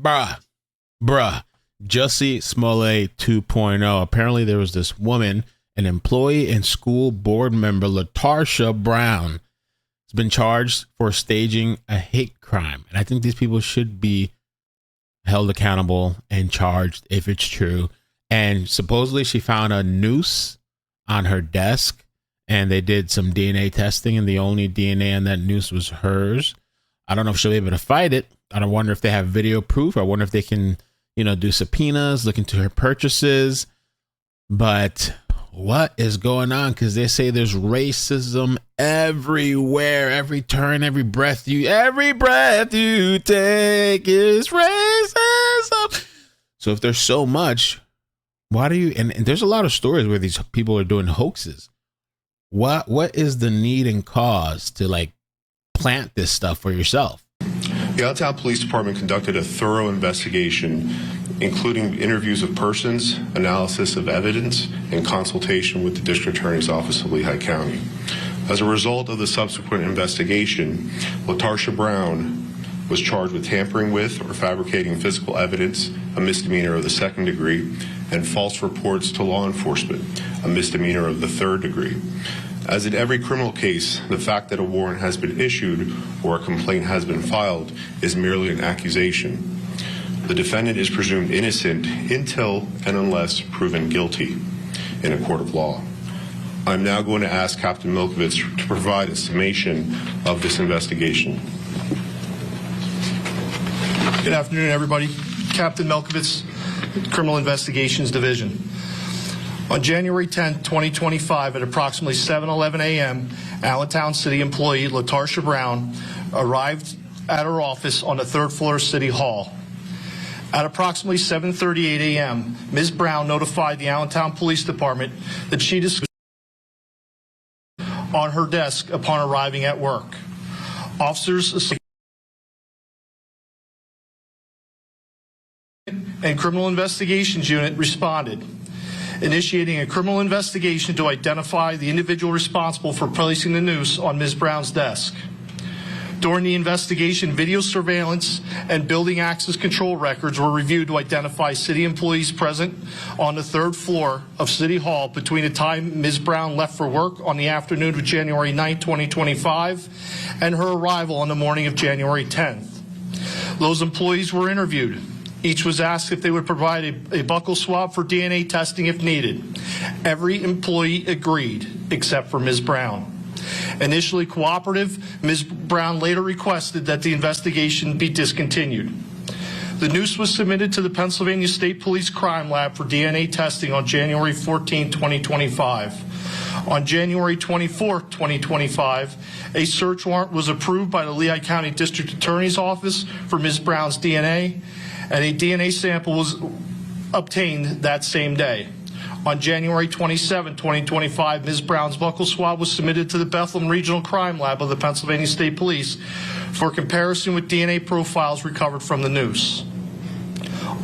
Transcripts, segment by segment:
Bruh, Jussie Smollett 2.0. Apparently there was this woman, an employee and school board member, LaTarsha Brown, has been charged for staging a hate crime. And I think these people should be held accountable and charged if it's true. And supposedly she found a noose on her desk and they did some DNA testing and the only DNA on that noose was hers. I don't know if she'll be able to fight it. I don't wonder if they have video proof. I wonder if they can, do subpoenas, look into her purchases. But what is going on? Because they say there's racism everywhere, every turn, every breath you take is racism. So if there's so much, why do you? And there's a lot of stories where these people are doing hoaxes. What is the need and cause to plant this stuff for yourself? The Allentown Police Department conducted a thorough investigation, including interviews of persons, analysis of evidence, and consultation with the District Attorney's Office of Lehigh County. As a result of the subsequent investigation, LaTarsha Brown was charged with tampering with or fabricating physical evidence, a misdemeanor of the 2nd degree, and false reports to law enforcement, a misdemeanor of the 3rd degree. As in every criminal case, the fact that a warrant has been issued or a complaint has been filed is merely an accusation. The defendant is presumed innocent until and unless proven guilty in a court of law. I'm now going to ask Captain Milkovich to provide a summation of this investigation. Good afternoon, everybody. Captain Milkovich, Criminal Investigations Division. On January 10, 2025, at approximately 7:11 a.m., Allentown City employee LaTarsha Brown arrived at her office on the 3rd floor of City Hall. At approximately 7:38 a.m., Ms. Brown notified the Allentown Police Department that she discovered on her desk upon arriving at work. Officers and Criminal Investigations Unit responded, initiating a criminal investigation to identify the individual responsible for placing the noose on Ms. Brown's desk. During the investigation, video surveillance and building access control records were reviewed to identify city employees present on the 3rd floor of City Hall between the time Ms. Brown left for work on the afternoon of January 9, 2025, and her arrival on the morning of January 10th. Those employees were interviewed. Each was asked if they would provide a buccal swab for DNA testing if needed. Every employee agreed, except for Ms. Brown. Initially cooperative, Ms. Brown later requested that the investigation be discontinued. The noose was submitted to the Pennsylvania State Police Crime Lab for DNA testing on January 14, 2025. On January 24, 2025, a search warrant was approved by the Lehigh County District Attorney's Office for Ms. Brown's DNA, and a DNA sample was obtained that same day. On January 27, 2025, Ms. Brown's buccal swab was submitted to the Bethlehem Regional Crime Lab of the Pennsylvania State Police for comparison with DNA profiles recovered from the noose.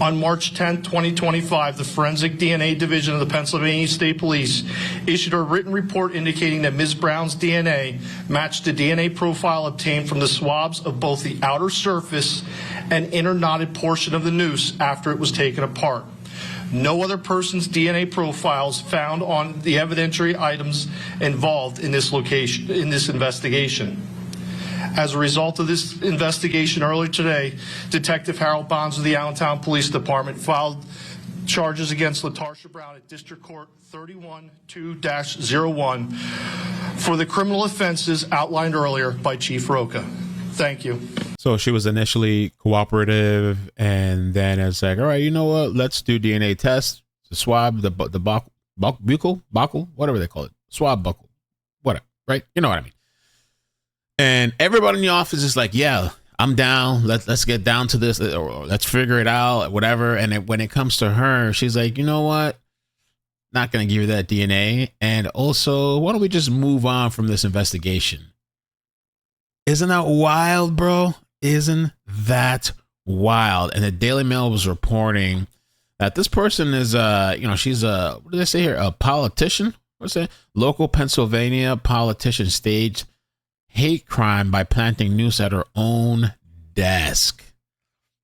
On March 10, 2025, the Forensic DNA Division of the Pennsylvania State Police issued a written report indicating that Ms. Brown's DNA matched the DNA profile obtained from the swabs of both the outer surface and inner knotted portion of the noose after it was taken apart. No other person's DNA profiles found on the evidentiary items involved in this investigation. As a result of this investigation earlier today, Detective Harold Bonds of the Allentown Police Department filed charges against LaTarsha Brown at District Court 31-2-01 for the criminal offenses outlined earlier by Chief Roca. Thank you. So she was initially cooperative, and then it's like, all right, you know what? Let's do DNA tests, the swab, the buccal, whatever they call it, swab buccal, whatever, right? You know what I mean? And everybody in the office is like, yeah, I'm down. Let's get down to this, or let's figure it out, whatever. And when it comes to her, she's like, you know what? Not going to give you that DNA. And also, why don't we just move on from this investigation? Isn't that wild, bro? Isn't that wild? And the Daily Mail was reporting that this person is, she's what did they say here? A politician? What's that? Local Pennsylvania politician staged hate crime by planting noose at her own desk.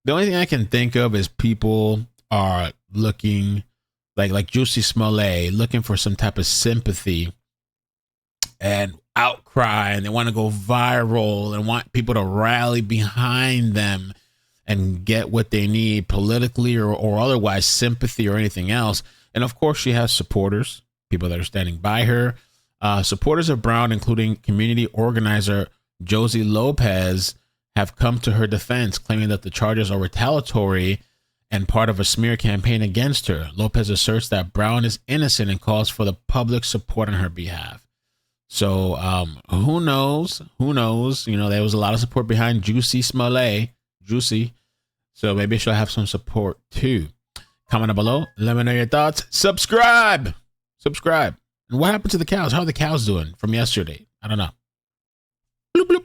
The only thing I can think of is people are looking like Juicy Smollett, looking for some type of sympathy and outcry, and they want to go viral and want people to rally behind them and get what they need politically or otherwise, sympathy or anything else. And of course, she has supporters, people that are standing by her. Supporters of Brown, including community organizer Josie Lopez, have come to her defense, claiming that the charges are retaliatory and part of a smear campaign against her. Lopez asserts that Brown is innocent and calls for the public support on her behalf. So who knows? Who knows? You know, there was a lot of support behind Juicy Smollett. Juicy. So maybe she'll have some support too. Comment down below. Let me know your thoughts. Subscribe. And what happened to the cows? How are the cows doing from yesterday? I don't know. Bloop, bloop.